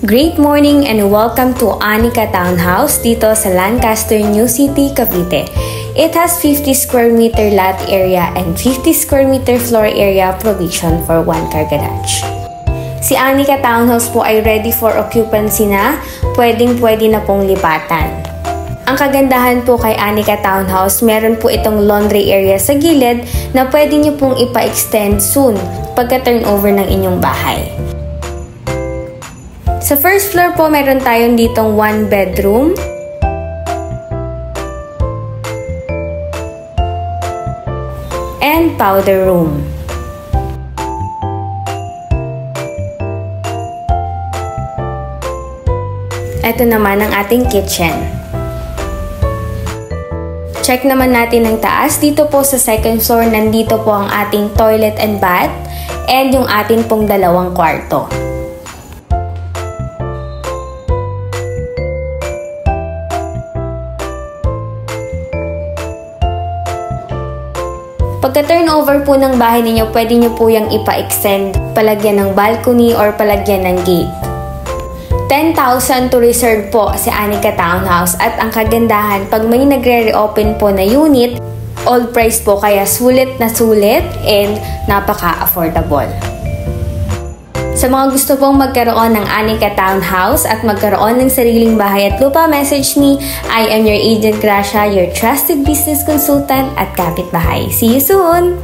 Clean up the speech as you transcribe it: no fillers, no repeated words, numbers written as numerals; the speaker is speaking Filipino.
Great morning and welcome to Anika Townhouse dito sa Lancaster, New City, Cavite. It has 50 square meter lot area and 50 square meter floor area provision for 1 car garage. Si Anika Townhouse po ay ready for occupancy na, pwedeng-pwede na pong lipatan. Ang kagandahan po kay Anika Townhouse, meron po itong laundry area sa gilid na pwede nyo pong ipa-extend soon pagka-turnover ng inyong bahay. Sa first floor po, meron tayong ditong 1 bedroom. And powder room. Ito naman ang ating kitchen. Check naman natin ang taas. Dito po sa second floor, nandito po ang ating toilet and bath and yung atin pong 2 kwarto. Pagka-turnover po ng bahay ninyo, pwede nyo po yung ipa-extend, palagyan ng balcony or palagyan ng gate. 10,000 to reserve po si Anika Townhouse at ang kagandahan, pag may nagre-reopen po na unit, old price po kaya sulit na sulit and napaka-affordable. Sa mga gusto pong magkaroon ng Anika Townhouse at magkaroon ng sariling bahay at lupa, message me. I am your agent Gracia, your trusted business consultant at kapitbahay. See you soon!